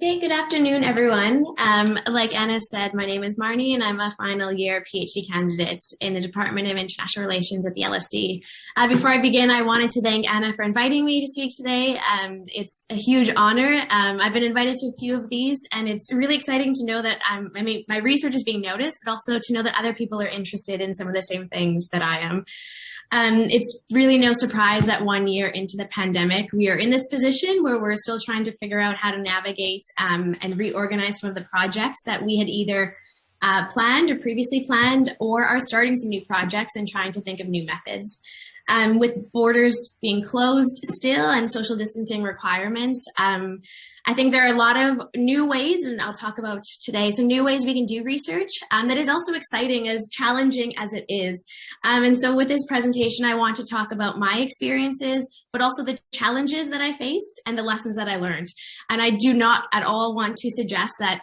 Okay, good afternoon, everyone. Like Anna said, my name is Marnie, and I'm a final year PhD candidate in the Department of International Relations at the LSE. Before I begin, I wanted to thank Anna for inviting me to speak today. It's a huge honor. I've been invited to a few of these, and it's really exciting to know that my research is being noticed, but also to know that other people are interested in some of the same things that I am. It's really no surprise that 1 year into the pandemic, we are in this position where we're still trying to figure out how to navigate and reorganize some of the projects that we had either planned or previously planned, or are starting some new projects and trying to think of new methods. With borders being closed still and social distancing requirements, I think there are a lot of new ways, and I'll talk about today some new ways we can do research that is also exciting, as challenging as it is. And so with this presentation, I want to talk about my experiences, but also the challenges that I faced and the lessons that I learned. And I do not at all want to suggest that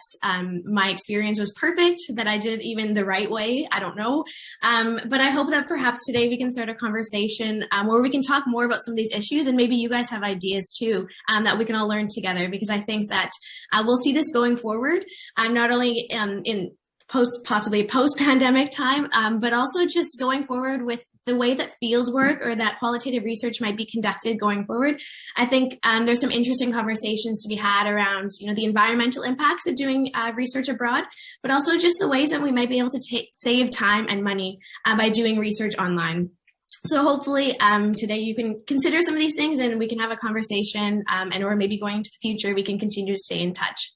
my experience was perfect, that I did it even the right way. I don't know. But I hope that perhaps today we can start a conversation where we can talk more about some of these issues, and maybe you guys have ideas too that we can all learn together, because I think that we'll see this going forward, not only in possibly post-pandemic time, but also just going forward with the way that fieldwork or that qualitative research might be conducted going forward. I think there's some interesting conversations to be had around, the environmental impacts of doing research abroad, but also just the ways that we might be able to save time and money by doing research online. So hopefully today you can consider some of these things, and we can have a conversation, and or maybe going into the future, we can continue to stay in touch.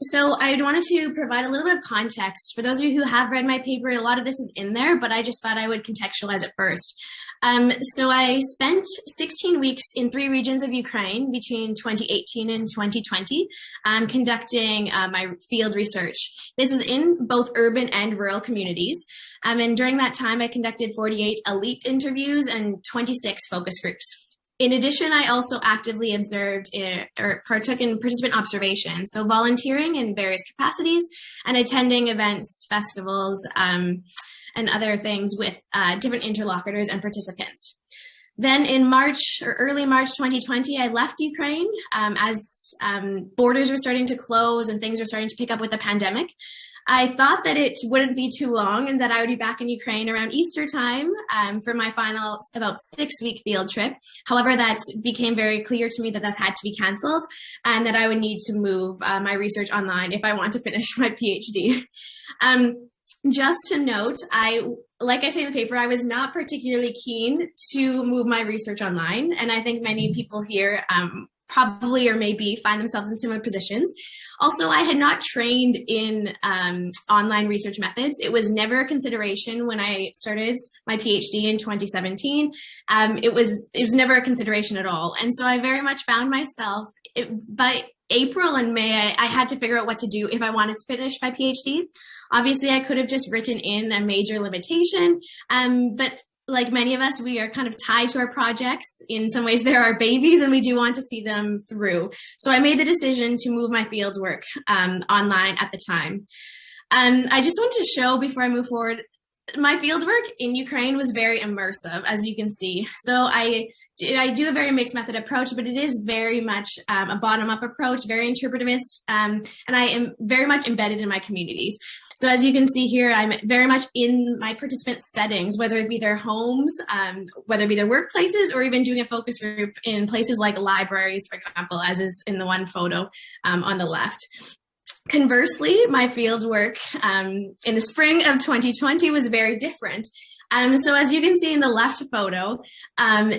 So I wanted to provide a little bit of context. For those of you who have read my paper, a lot of this is in there, but I just thought I would contextualize it first. So I spent 16 weeks in 3 regions of Ukraine between 2018 and 2020, conducting my field research. This was in both urban and rural communities. And during that time, I conducted 48 elite interviews and 26 focus groups. In addition, I also actively observed or partook in participant observation, so volunteering in various capacities and attending events, festivals, and other things with different interlocutors and participants. Then in March or early March 2020, I left Ukraine as borders were starting to close and things were starting to pick up with the pandemic. I thought that it wouldn't be too long and that I would be back in Ukraine around Easter time for my final about 6-week field trip. However, that became very clear to me that that had to be canceled and that I would need to move my research online if I want to finish my PhD. Just to note, like I say in the paper, I was not particularly keen to move my research online. And I think many people here probably or maybe find themselves in similar positions. Also, I had not trained in online research methods. It was never a consideration when I started my PhD in 2017. It was never a consideration at all. And so I very much found myself, by April and May, I had to figure out what to do if I wanted to finish my PhD. Obviously, I could have just written in a major limitation, but like many of us, we are kind of tied to our projects. In some ways, they're our babies, and we do want to see them through. So I made the decision to move my fieldwork online at the time. I just want to show, before I move forward, my fieldwork in Ukraine was very immersive, as you can see. So I do a very mixed method approach, but it is very much a bottom-up approach, very interpretivist, and I am very much embedded in my communities. So as you can see here, I'm very much in my participant settings, whether it be their homes, whether it be their workplaces, or even doing a focus group in places like libraries, for example, as is in the one photo on the left. Conversely, my field work in the spring of 2020 was very different. So as you can see in the left photo,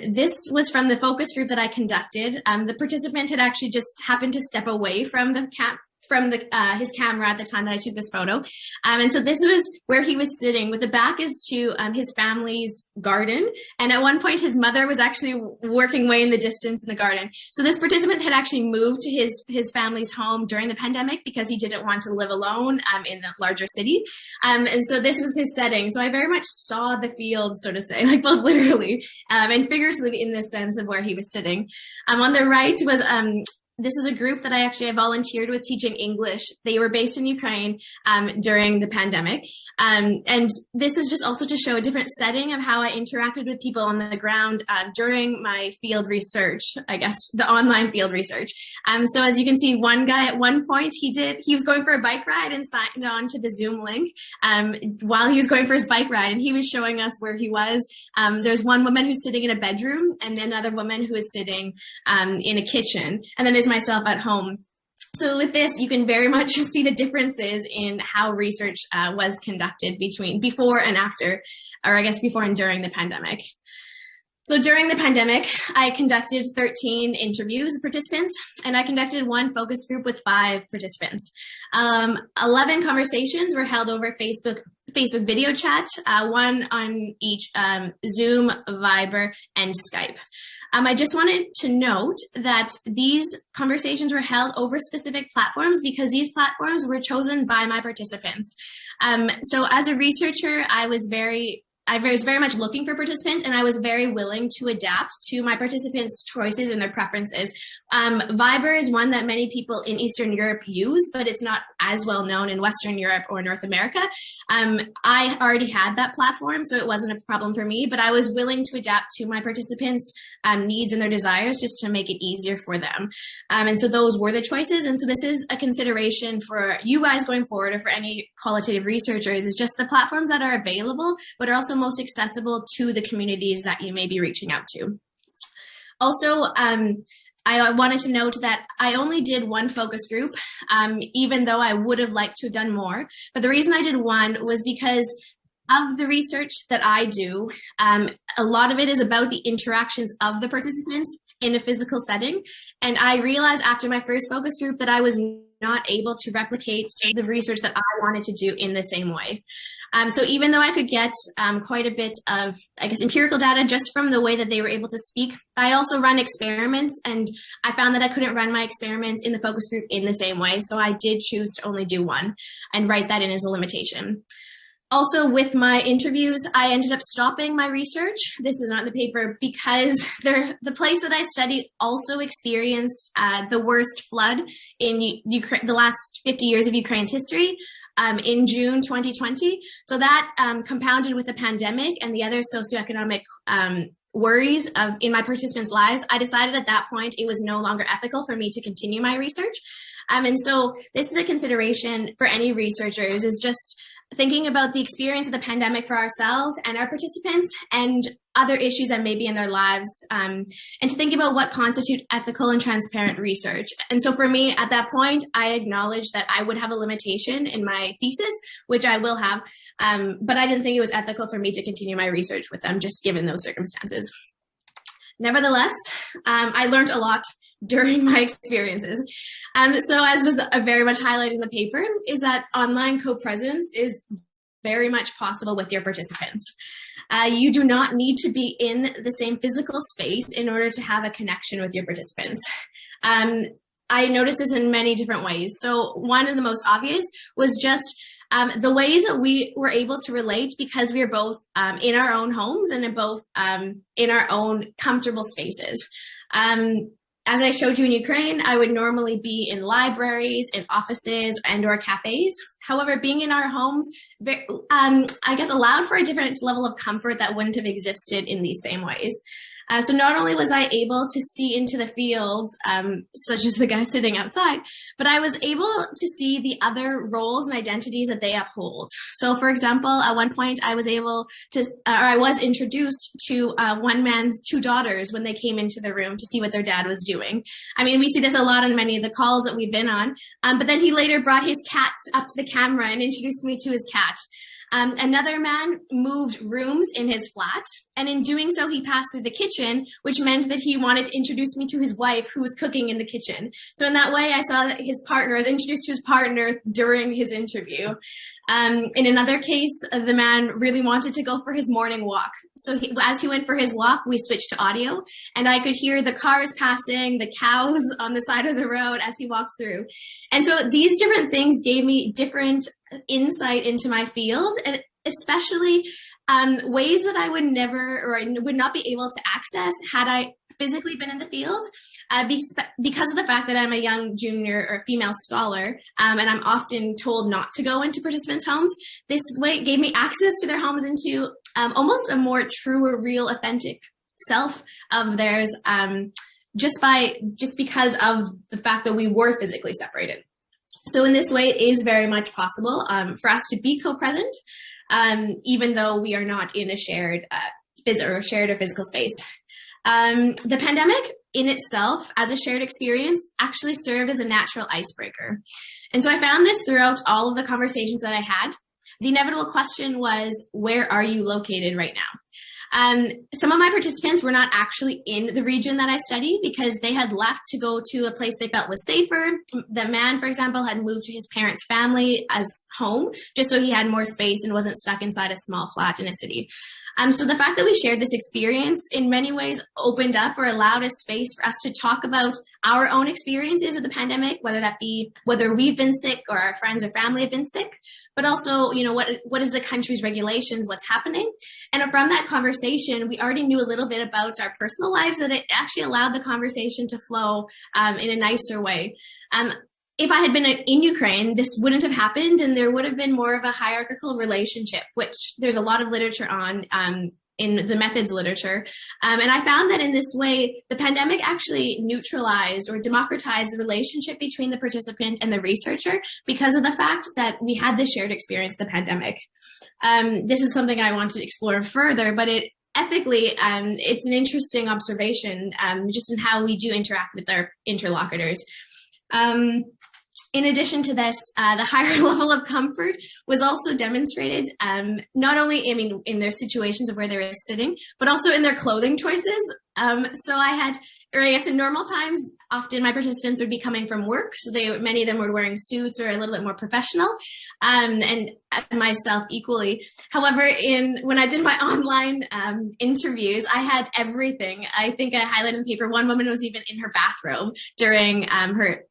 this was from the focus group that I conducted. The participant had actually just happened to step away from his camera at the time that I took this photo. And so this was where he was sitting, with the back is to his family's garden. And at one point, his mother was actually working way in the distance in the garden. So this participant had actually moved to his family's home during the pandemic because he didn't want to live alone in a larger city. And so this was his setting. So I very much saw the field, so to say, like both literally and figuratively in this sense of where he was sitting. On the right was this is a group that I volunteered with teaching English. They were based in Ukraine during the pandemic. And this is just also to show a different setting of how I interacted with people on the ground during my field research, I guess, the online field research. So as you can see, one guy at one point, he was going for a bike ride and signed on to the Zoom link while he was going for his bike ride, and he was showing us where he was. There's one woman who's sitting in a bedroom, and then another woman who is sitting in a kitchen, and then there's myself at home. So with this, you can very much see the differences in how research was conducted before and after, or I guess before and during the pandemic. So during the pandemic, I conducted 13 interviews with participants, and I conducted one focus group with 5 participants. 11 conversations were held over Facebook video chat, one on each Zoom, Viber, and Skype. I just wanted to note that these conversations were held over specific platforms because these platforms were chosen by my participants. So as a researcher, I was very much looking for participants, and I was very willing to adapt to my participants' choices and their preferences. Viber is one that many people in Eastern Europe use, but it's not as well known in Western Europe or North America. I already had that platform, so it wasn't a problem for me, but I was willing to adapt to my participants' needs and their desires just to make it easier for them. And so those were the choices. And so this is a consideration for you guys going forward, or for any qualitative researchers, is just the platforms that are available, but are also most accessible to the communities that you may be reaching out to. Also, I wanted to note that I only did one focus group, even though I would have liked to have done more. But the reason I did one was because of the research that I do, a lot of it is about the interactions of the participants in a physical setting. And I realized after my first focus group that I was not able to replicate the research that I wanted to do in the same way. So even though I could get quite a bit of, I guess, empirical data just from the way that they were able to speak, I also run experiments, and I found that I couldn't run my experiments in the focus group in the same way. So I did choose to only do one and write that in as a limitation. Also, with my interviews, I ended up stopping my research. This is not in the paper because the place that I studied also experienced the worst flood in Ukraine, the last 50 years of Ukraine's history, in June 2020. So that compounded with the pandemic and the other socioeconomic worries in my participants' lives, I decided at that point it was no longer ethical for me to continue my research. And so this is a consideration for any researchers, is just thinking about the experience of the pandemic for ourselves and our participants and other issues that may be in their lives, and to think about what constitute ethical and transparent research. And so for me, at that point, I acknowledged that I would have a limitation in my thesis, which I will have, but I didn't think it was ethical for me to continue my research with them, just given those circumstances. Nevertheless, I learned a lot during my experiences. So as was very much highlighted in the paper, is that online copresence is very much possible with your participants. You do not need to be in the same physical space in order to have a connection with your participants. I noticed this in many different ways. So one of the most obvious was just the ways that we were able to relate because we are both in our own homes and both in our own comfortable spaces. As I showed you in Ukraine, I would normally be in libraries, in offices, and/or cafes. However, being in our homes, I guess, allowed for a different level of comfort that wouldn't have existed in these same ways. So not only was I able to see into the fields, such as the guy sitting outside, but I was able to see the other roles and identities that they uphold. So for example, at one point I was able to, or I was introduced to one man's 2 daughters when they came into the room to see what their dad was doing. I mean, we see this a lot on many of the calls that we've been on, but then he later brought his cat up to the camera and introduced me to his cat. Another man moved rooms in his flat, and in doing so, he passed through the kitchen, which meant that he wanted to introduce me to his wife, who was cooking in the kitchen. So in that way, I saw that his partner, I was introduced to his partner during his interview. In another case, the man really wanted to go for his morning walk. So as he went for his walk, we switched to audio, and I could hear the cars passing, the cows on the side of the road as he walked through. And so these different things gave me different insight into my field, and especially ways that I would never, or I would not be able to access had I physically been in the field. Because of the fact that I'm a young junior or female scholar, and I'm often told not to go into participants' homes, this way gave me access to their homes into almost a more true or real, authentic self of theirs, just because of the fact that we were physically separated. So in this way, it is very much possible for us to be co-present, even though we are not in a shared or physical space. The pandemic in itself, as a shared experience, actually served as a natural icebreaker. And so I found this throughout all of the conversations that I had. The inevitable question was, where are you located right now? Some of my participants were not actually in the region that I study because they had left to go to a place they felt was safer. The man, for example, had moved to his parents' family as home just so he had more space and wasn't stuck inside a small flat in a city. So the fact that we shared this experience in many ways opened up or allowed a space for us to talk about our own experiences of the pandemic, whether that be whether we've been sick or our friends or family have been sick, but also, what is the country's regulations, what's happening. And from that conversation, we already knew a little bit about our personal lives, that it actually allowed the conversation to flow in a nicer way. If I had been in Ukraine, this wouldn't have happened, and there would have been more of a hierarchical relationship, which there's a lot of literature on in the methods literature. And I found that in this way, the pandemic actually neutralized or democratized the relationship between the participant and the researcher because of the fact that we had this shared experience of the pandemic. This is something I want to explore further, but ethically, it's an interesting observation just in how we do interact with our interlocutors. In addition to this, the higher level of comfort was also demonstrated, not only, in their situations of where they were sitting, but also in their clothing choices. So I guess in normal times, often my participants would be coming from work, so many of them were wearing suits or a little bit more professional, and myself equally. However, when I did my online interviews, I had everything. I think I highlighted in the paper. One woman was even in her bathrobe during her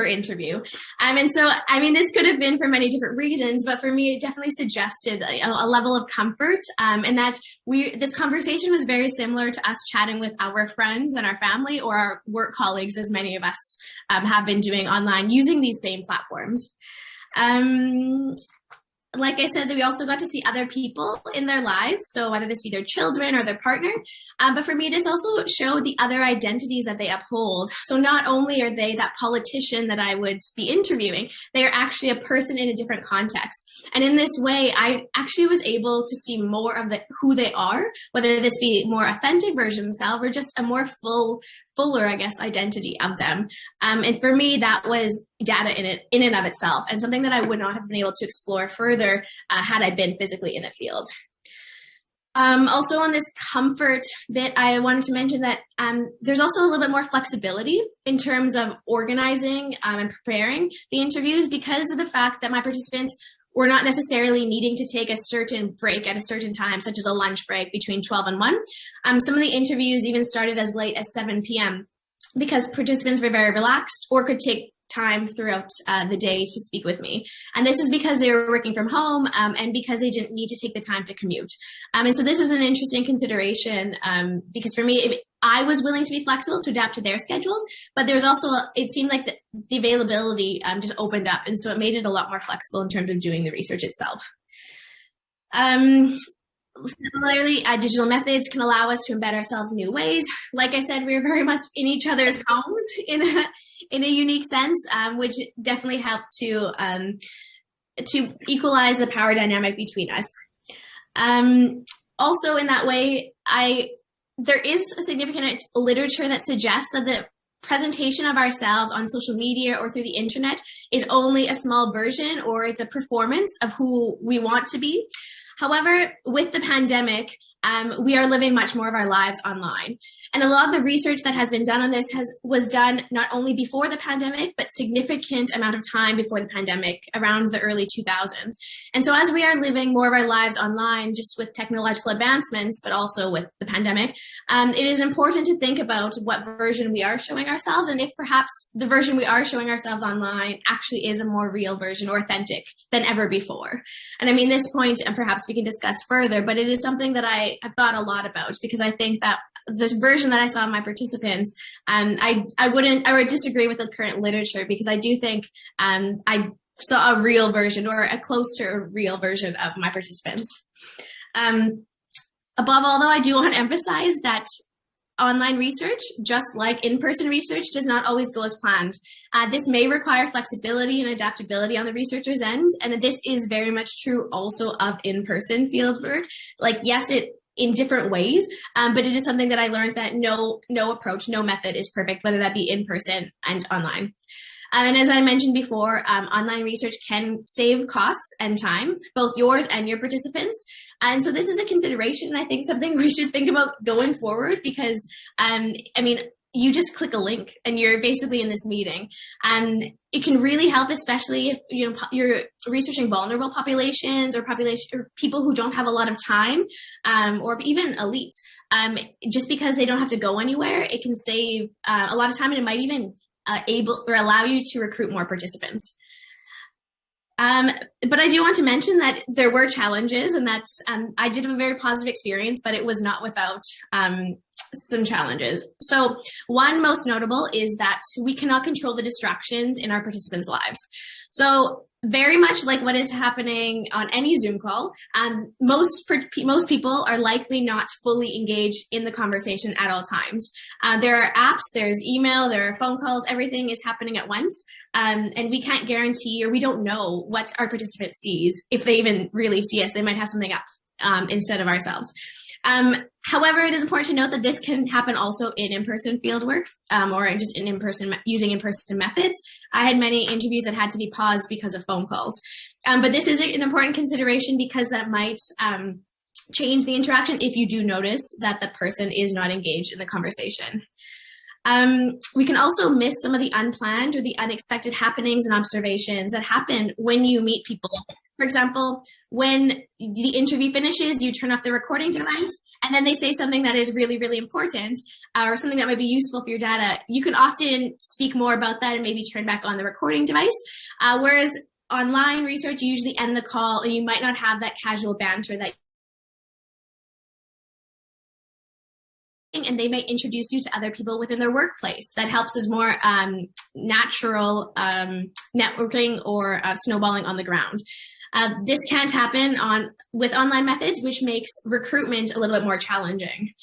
interview, and so this could have been for many different reasons, but for me, it definitely suggested a level of comfort, and that this conversation was very similar to us chatting with our friends and our family or our work colleagues, as many of us have been doing online using these same platforms. Like I said, that we also got to see other people in their lives, so whether this be their children or their partner. But for me, this also showed the other identities that they uphold. So not only are they that politician that I would be interviewing, they are actually a person in a different context. And in this way, I actually was able to see more of who they are, whether this be a more authentic version of themselves or just a more fuller, I guess, identity of them. And for me, that was data in and of itself, and something that I would not have been able to explore further had I been physically in the field. Also on this comfort bit, I wanted to mention that there's also a little bit more flexibility in terms of organizing and preparing the interviews because of the fact that my participants were not necessarily needing to take a certain break at a certain time, such as a lunch break between 12 and 1. Some of the interviews even started as late as 7 p.m. because participants were very relaxed or could take time throughout the day to speak with me. And this is because they were working from home and because they didn't need to take the time to commute. And so this is an interesting consideration because for me, I was willing to be flexible to adapt to their schedules, but there's also, it seemed like the availability just opened up. And so it made it a lot more flexible in terms of doing the research itself. Similarly, digital methods can allow us to embed ourselves in new ways. Like I said, we're very much in each other's homes in a unique sense, which definitely helped to equalize the power dynamic between us. Also, in that way, there is a significant literature that suggests that the presentation of ourselves on social media or through the internet is only a small version, or it's a performance of who we want to be. However, with the pandemic, we are living much more of our lives online. And a lot of the research that has been done on this was done not only before the pandemic, but significant amount of time before the pandemic, around the early 2000s. And so as we are living more of our lives online, just with technological advancements, but also with the pandemic, it is important to think about what version we are showing ourselves, and if perhaps the version we are showing ourselves online actually is a more real version or authentic than ever before. And I mean, this point, and perhaps we can discuss further, but it is something that I have thought a lot about, because I think that this version that I saw in my participants, I would disagree with the current literature, because I do think I saw a real version, or a close to a real version of my participants. Above all, though, I do want to emphasize that online research, just like in-person research, does not always go as planned. This may require flexibility and adaptability on the researcher's end, and this is very much true also of in-person fieldwork. Like, yes, it in different ways, but it is something that I learned that no approach, no method is perfect, whether that be in person and online. And as I mentioned before, online research can save costs and time, both yours and your participants. And so this is a consideration, and I think something we should think about going forward, because, I mean, you just click a link and you're basically in this meeting. And it can really help, especially if you're researching vulnerable populations, or people who don't have a lot of time, or even elites. Just because they don't have to go anywhere, it can save a lot of time, and it might even allow you to recruit more participants. But I do want to mention that there were challenges, and that's I did have a very positive experience, but it was not without some challenges. So one most notable is that we cannot control the distractions in our participants' lives. So very much like what is happening on any Zoom call, most people are likely not fully engaged in the conversation at all times. There are apps, there's email, there are phone calls, everything is happening at once. And we can't guarantee, or we don't know what our participant sees. If they even really see us, they might have something up instead of ourselves. However, it is important to note that this can happen also in in-person fieldwork, or just using in-person methods. I had many interviews that had to be paused because of phone calls. But this is an important consideration, because that might change the interaction if you do notice that the person is not engaged in the conversation. We can also miss some of the unplanned or the unexpected happenings and observations that happen when you meet people. For example, when the interview finishes, you turn off the recording device, and then they say something that is really, really important, or something that might be useful for your data. You can often speak more about that and maybe turn back on the recording device. Whereas online research, you usually end the call, and you might not have that casual banter that, and they may introduce you to other people within their workplace. That helps as more natural networking or snowballing on the ground. This can't happen with online methods, which makes recruitment a little bit more challenging.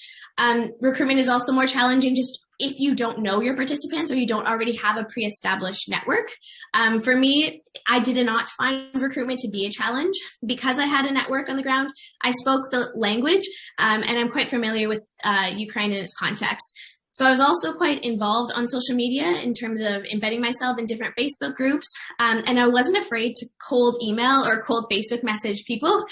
Recruitment is also more challenging just if you don't know your participants, or you don't already have a pre-established network. For me, I did not find recruitment to be a challenge because I had a network on the ground. I spoke the language, and I'm quite familiar with Ukraine and its context. So I was also quite involved on social media in terms of embedding myself in different Facebook groups. And I wasn't afraid to cold email or cold Facebook message people,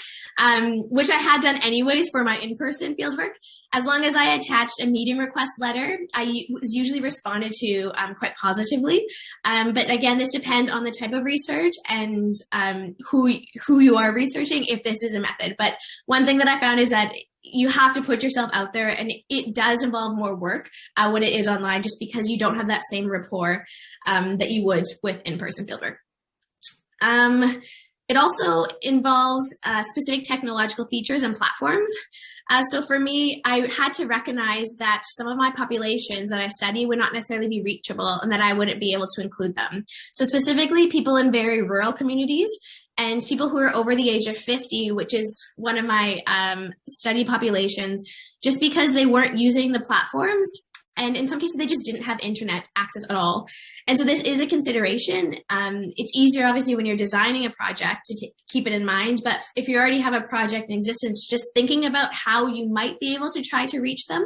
which I had done anyways for my in-person fieldwork. As long as I attached a meeting request letter, I was usually responded to quite positively. But again, this depends on the type of research and who you are researching, if this is a method. But one thing that I found is that you have to put yourself out there, and it does involve more work when it is online, just because you don't have that same rapport that you would with in-person fieldwork. It also involves specific technological features and platforms. So for me, I had to recognize that some of my populations that I study would not necessarily be reachable, and that I wouldn't be able to include them. So specifically, people in very rural communities, and people who are over the age of 50, which is one of my study populations, just because they weren't using the platforms. And in some cases, they just didn't have internet access at all. And so this is a consideration. It's easier, obviously, when you're designing a project to keep it in mind. But if you already have a project in existence, just thinking about how you might be able to try to reach them,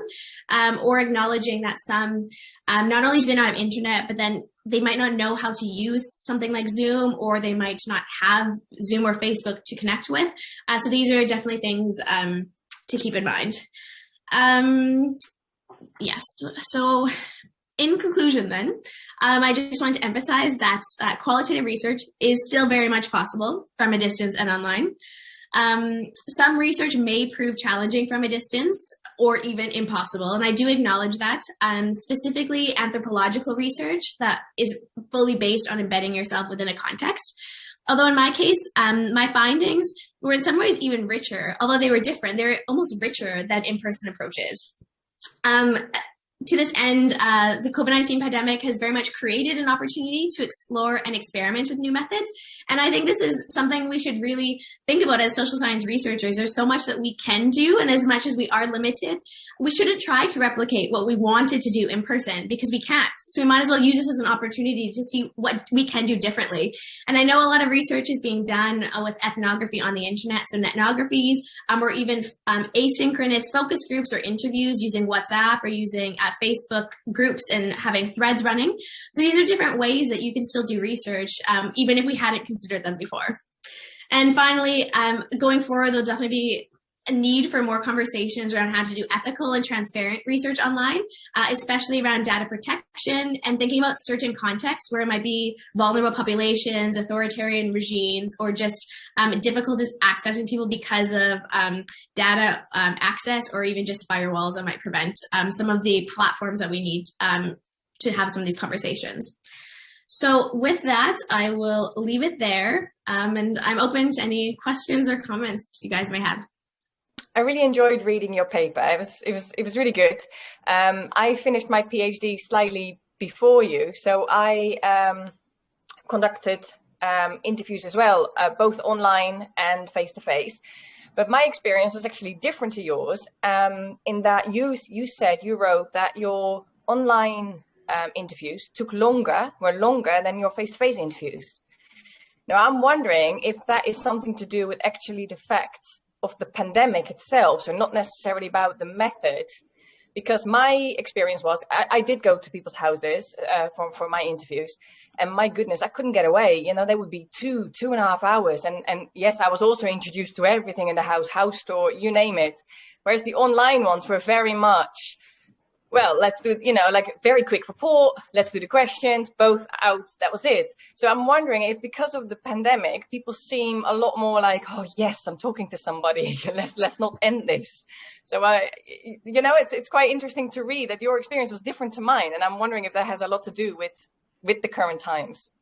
or acknowledging that some, not only do they not have internet, but then they might not know how to use something like Zoom, or they might not have Zoom or Facebook to connect with. So these are definitely things to keep in mind. Yes, so in conclusion then, I just want to emphasize that qualitative research is still very much possible from a distance and online. Some research may prove challenging from a distance, or even impossible, and I do acknowledge that. Specifically, anthropological research that is fully based on embedding yourself within a context. Although in my case, my findings were in some ways even richer, although they were different. They're almost richer than in-person approaches. To this end, the COVID-19 pandemic has very much created an opportunity to explore and experiment with new methods. And I think this is something we should really think about as social science researchers. There's so much that we can do, and as much as we are limited, we shouldn't try to replicate what we wanted to do in person because we can't. So we might as well use this as an opportunity to see what we can do differently. And I know a lot of research is being done with ethnography on the internet, so ethnographies, or even asynchronous focus groups or interviews using WhatsApp or using Facebook groups and having threads running. So these are different ways that you can still do research, even if we hadn't considered them before. And finally, going forward, there'll definitely be a need for more conversations around how to do ethical and transparent research online, especially around data protection and thinking about certain contexts where it might be vulnerable populations, authoritarian regimes, or just difficult accessing people because of data access, or even just firewalls that might prevent some of the platforms that we need to have some of these conversations. So with that, I will leave it there, and I'm open to any questions or comments you guys may have. I really enjoyed reading your paper. It was really good. I finished my PhD slightly before you, so I conducted interviews as well, both online and face-to-face. But my experience was actually different to yours, in that you wrote that your online interviews were longer than your face-to-face interviews. Now, I'm wondering if that is something to do with actually the facts of the pandemic itself, so not necessarily about the method, because my experience was I did go to people's houses for my interviews, and my goodness, I couldn't get away. You know, they would be 2.5 hours, and yes, I was also introduced to everything in the house tour, you name it. Whereas the online ones were very much, well, let's do, like very quick report, let's do the questions, both out, that was it. So I'm wondering if because of the pandemic, people seem a lot more like, oh yes, I'm talking to somebody, let's not end this. So it's quite interesting to read that your experience was different to mine, and I'm wondering if that has a lot to do with the current times.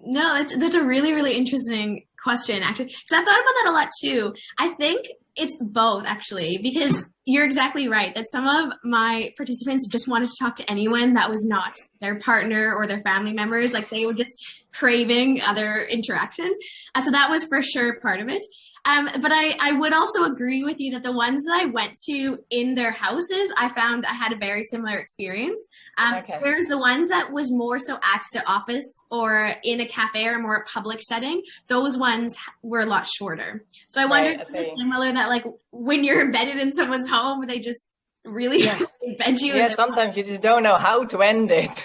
No, that's a really, really interesting question, actually, because I've thought about that a lot too. I think it's both, actually, because you're exactly right that some of my participants just wanted to talk to anyone that was not their partner or their family members. Like, they were just craving other interaction. So that was for sure part of it. But I would also agree with you that the ones that I went to in their houses, I found I had a very similar experience. Okay. Whereas the ones that was more so at the office or in a cafe or more public setting, those ones were a lot shorter. So I wonder if it's similar that, like, when you're embedded in someone's home, they just really embed you. Yeah, sometimes you just don't know how to end it.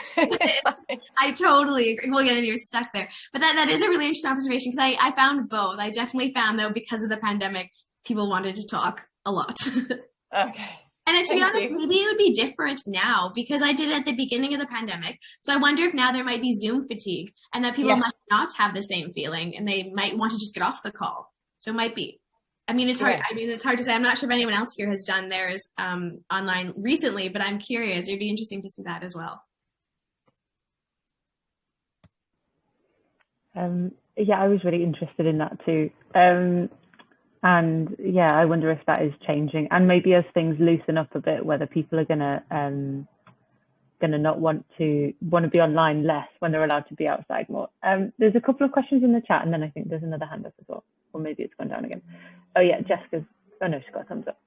I totally agree. Well, yeah, you're stuck there. But that is a really interesting observation, because I found both. I definitely found, though, because of the pandemic, people wanted to talk a lot. Okay. And to be honest, maybe it would be different now, because I did it at the beginning of the pandemic. So I wonder if now there might be Zoom fatigue, and that people might not have the same feeling, and they might want to just get off the call. So it might be. I mean, it's hard. I mean, it's hard to say. I'm not sure if anyone else here has done theirs online recently, but I'm curious. It'd be interesting to see that as well. Yeah, I was really interested in that too. And yeah, I wonder if that is changing, and maybe as things loosen up a bit, whether people are gonna not want to be online less when they're allowed to be outside more. There's a couple of questions in the chat, and then I think there's another hand up as well, or maybe it's gone down again. Oh yeah, Jessica's. Oh no, she's got a thumbs up,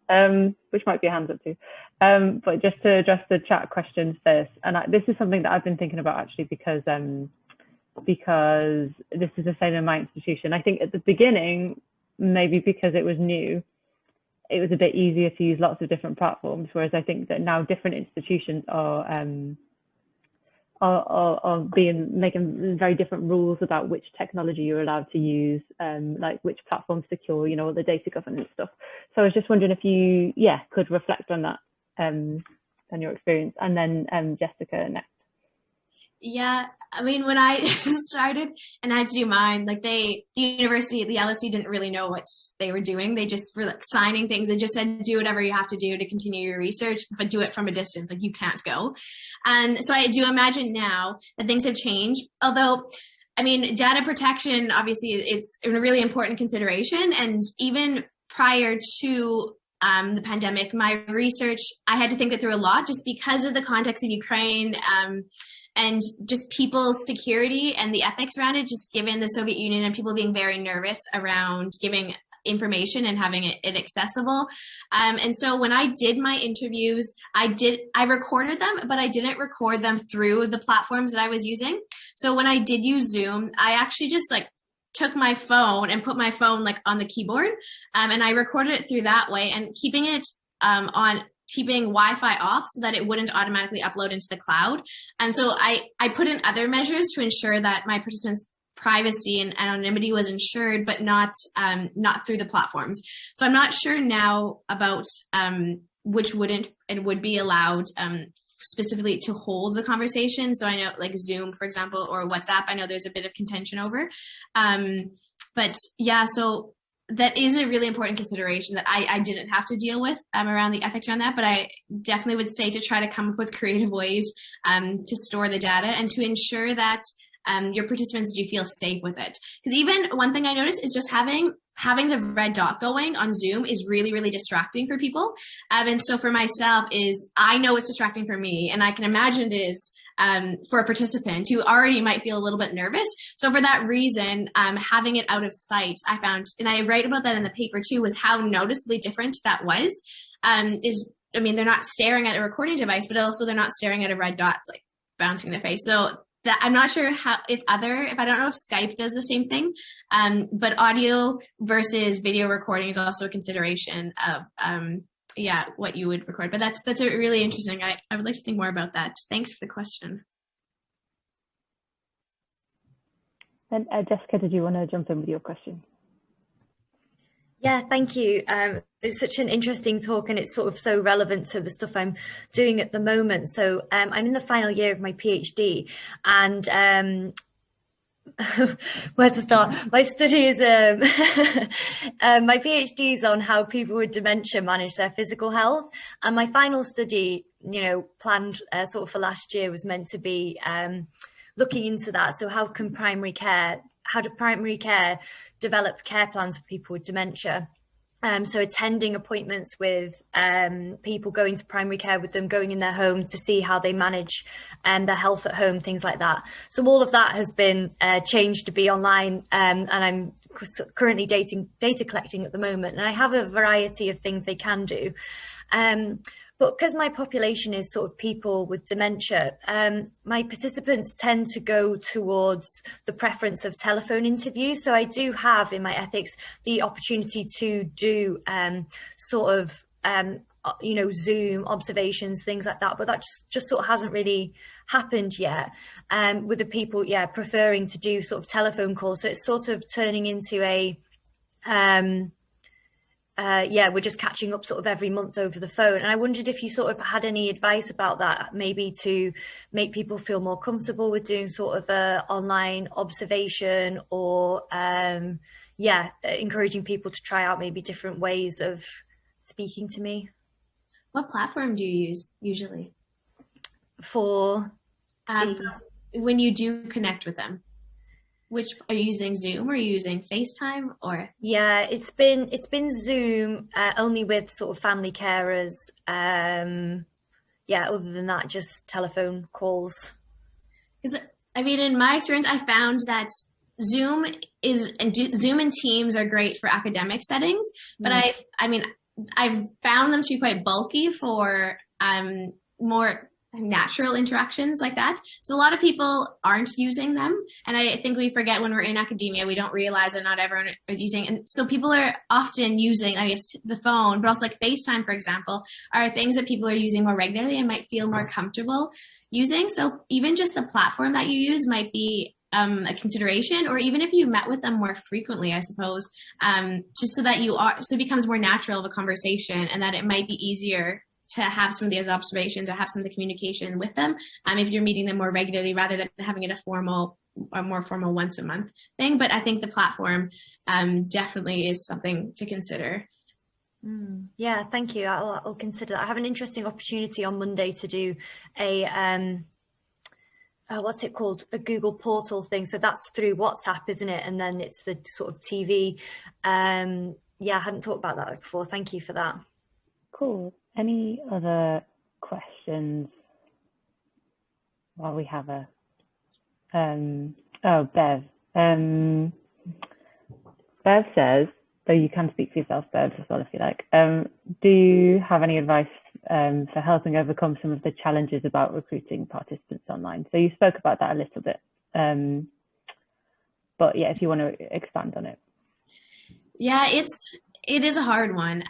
which might be a hands up too. But just to address the chat questions first, and this is something that I've been thinking about, actually, because this is the same in my institution. I think at the beginning, maybe because it was new, it was a bit easier to use lots of different platforms, whereas I think that now different institutions are making very different rules about which technology you're allowed to use, like which platforms secure, all the data governance stuff. So I was just wondering if you could reflect on that, on your experience, and then Jessica next. Yeah, I mean, when I started and I had to do mine, like the university, the LSE didn't really know what they were doing. They just were like signing things. They just said, do whatever you have to do to continue your research, but do it from a distance. Like, you can't go. And so I do imagine now that things have changed. Although, I mean, data protection, obviously, it's a really important consideration. And even prior to the pandemic, my research, I had to think it through a lot just because of the context of Ukraine, and just people's security and the ethics around it, just given the Soviet Union and people being very nervous around giving information and having it accessible. And so when I did my interviews, I recorded them, but I didn't record them through the platforms that I was using. So when I did use Zoom, I actually just like took my phone and put my phone like on the keyboard, and I recorded it through that way, and keeping it keeping Wi-Fi off so that it wouldn't automatically upload into the cloud. And so I put in other measures to ensure that my participants' privacy and anonymity was ensured, but not through the platforms. So I'm not sure now about which wouldn't and would be allowed specifically to hold the conversation. So I know like Zoom, for example, or WhatsApp, I know there's a bit of contention over. But yeah, so that is a really important consideration that I didn't have to deal with around the ethics around that, but I definitely would say to try to come up with creative ways to store the data and to ensure that your participants do feel safe with it. Because even one thing I noticed is just having the red dot going on Zoom is really, really distracting for people. And so for myself I know it's distracting for me, and I can imagine it is for a participant who already might feel a little bit nervous. So for that reason, having it out of sight, I found, and I write about that in the paper too, was how noticeably different that was. They're not staring at a recording device, but also they're not staring at a red dot like bouncing their face. So that I'm not sure if I don't know if Skype does the same thing, but audio versus video recording is also a consideration of what you would record. But that's a really interesting. I would like to think more about that. Thanks for the question. And Jessica, did you want to jump in with your question? Yeah, thank you. It's such an interesting talk, and it's sort of so relevant to the stuff I'm doing at the moment. So I'm in the final year of my PhD, and where to start? My study is my PhD is on how people with dementia manage their physical health, and my final study, planned sort of for last year, was meant to be looking into that. So how do primary care develop care plans for people with dementia? So attending appointments with people, going to primary care with them, going in their homes to see how they manage their health at home, things like that. So all of that has been changed to be online, and I'm currently data collecting at the moment, and I have a variety of things they can do. But because my population is sort of people with dementia, my participants tend to go towards the preference of telephone interviews. So I do have in my ethics the opportunity to do Zoom observations, things like that. But that just sort of hasn't really happened yet, with the people, preferring to do sort of telephone calls. So it's sort of turning into a we're just catching up sort of every month over the phone. And I wondered if you sort of had any advice about that, maybe to make people feel more comfortable with doing sort of a online observation, or encouraging people to try out maybe different ways of speaking to me. What platform do you use usually for when you do connect with them? Which are you using, Zoom, or are you using FaceTime, or? Yeah, it's been Zoom, only with sort of family carers. Other than that, just telephone calls. Because in my experience, I found that Zoom and Teams are great for academic settings, but I've found them to be quite bulky for more natural interactions like that. So a lot of people aren't using them, and I think we forget when we're in academia, we don't realize that not everyone is using. And so people are often using, I guess, the phone, but also like FaceTime, for example, are things that people are using more regularly and might feel more comfortable using. So even just the platform that you use might be a consideration, or even if you met with them more frequently, I suppose, just so that it becomes more natural of a conversation, and that it might be easier to have some of these observations or have some of the communication with them if you're meeting them more regularly, rather than having it a more formal once a month thing. But I think the platform definitely is something to consider. Yeah, thank you. I'll consider that. I have an interesting opportunity on Monday to do a what's it called? A Google Portal thing. So that's through WhatsApp, isn't it? And then it's the sort of TV. I hadn't thought about that before. Thank you for that. Cool. Any other questions while we have a, oh, Bev. Bev says, though you can speak for yourself, Bev, as well, if you like, do you have any advice for helping overcome some of the challenges about recruiting participants online? So you spoke about that a little bit, but yeah, if you want to expand on it. Yeah, it is a hard one.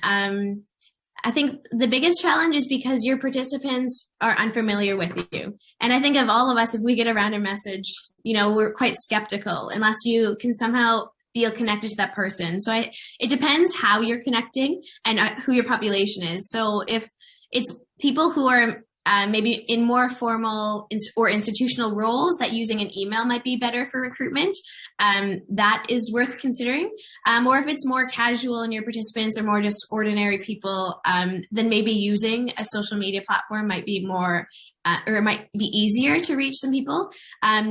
I think the biggest challenge is because your participants are unfamiliar with you. And I think of all of us, if we get a random message, we're quite skeptical unless you can somehow feel connected to that person. So it depends how you're connecting and who your population is. So if it's people who are maybe in more formal or institutional roles, that using an email might be better for recruitment, that is worth considering. Or if it's more casual and your participants are more just ordinary people, then maybe using a social media platform might be more, or it might be easier to reach some people.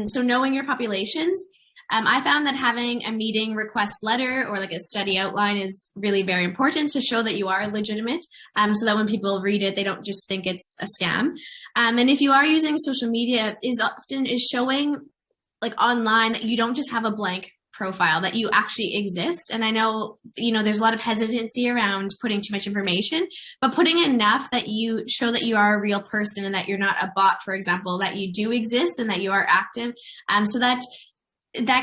So knowing your populations. I found that having a meeting request letter or like a study outline is really very important to show that you are legitimate, so that when people read it, they don't just think it's a scam. And if you are using social media, is showing like online that you don't just have a blank profile, that you actually exist. And I know, there's a lot of hesitancy around putting too much information, but putting enough that you show that you are a real person and that you're not a bot, for example, that you do exist and that you are active, so that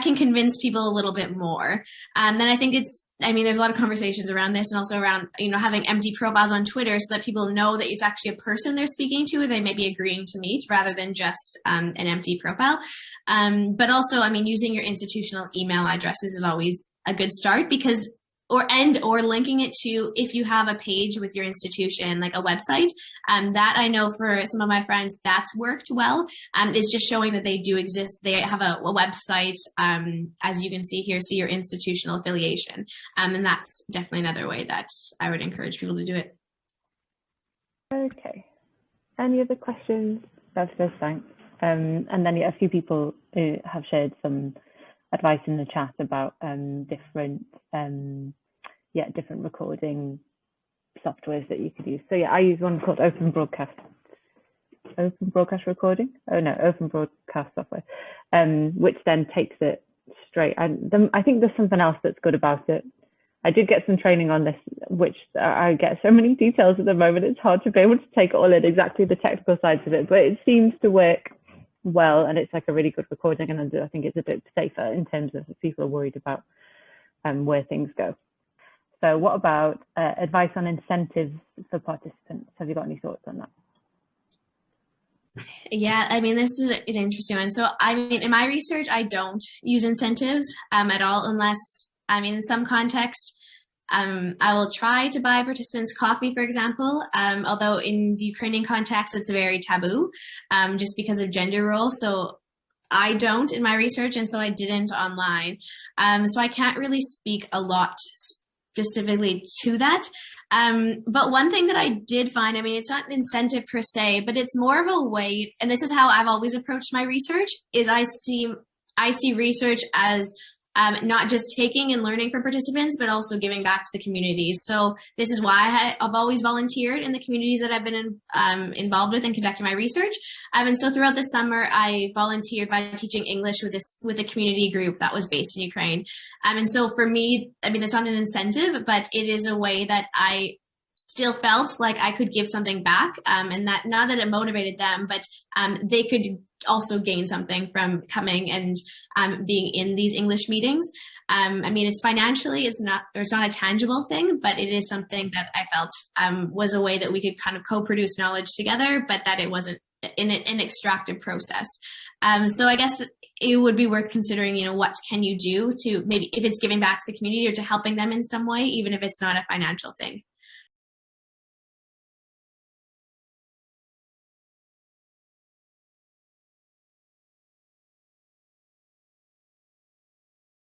can convince people a little bit more. Then I think there's a lot of conversations around this, and also around, having empty profiles on Twitter so that people know that it's actually a person they're speaking to, they may be agreeing to meet, rather than just an empty profile. But also, using your institutional email addresses is always a good start, because or linking it to, if you have a page with your institution, like a website, that I know for some of my friends, that's worked well. Is just showing that they do exist. They have a website, as you can see here, see your institutional affiliation. And that's definitely another way that I would encourage people to do it. Okay. Any other questions? That's first, thanks. And then a few people have shared some advice in the chat about different recording softwares that you could use. So I use one called Open Broadcast Recording. Oh no, Open Broadcast Software, which then takes it straight. And I think there's something else that's good about it. I did get some training on this, which I get so many details at the moment. It's hard to be able to take all in exactly the technical sides of it, but it seems to work well, and it's like a really good recording, and I think it's a bit safer in terms of if people are worried about where things go. So what about advice on incentives for participants? Have you got any thoughts on that? Yeah, this is an interesting one. So in my research, I don't use incentives at all, unless in some context, I will try to buy participants coffee, for example, although in the Ukrainian context, it's very taboo, just because of gender roles. So I don't in my research, and so I didn't online. So I can't really speak a lot specifically to that. But one thing that I did find, it's not an incentive per se, but it's more of a way, and this is how I've always approached my research, is I see research as not just taking and learning from participants, but also giving back to the communities. So this is why I've always volunteered in the communities that I've been involved with and conducting my research. And so throughout the summer, I volunteered by teaching English with a community group that was based in Ukraine. And so for me, it's not an incentive, but it is a way that I still felt like I could give something back, and that not that it motivated them, but they could also gain something from coming and being in these English meetings. It's financially, it's not a tangible thing, but it is something that I felt was a way that we could kind of co-produce knowledge together, but that it wasn't an extractive process. So I guess it would be worth considering, what can you do to maybe, if it's giving back to the community or to helping them in some way, even if it's not a financial thing.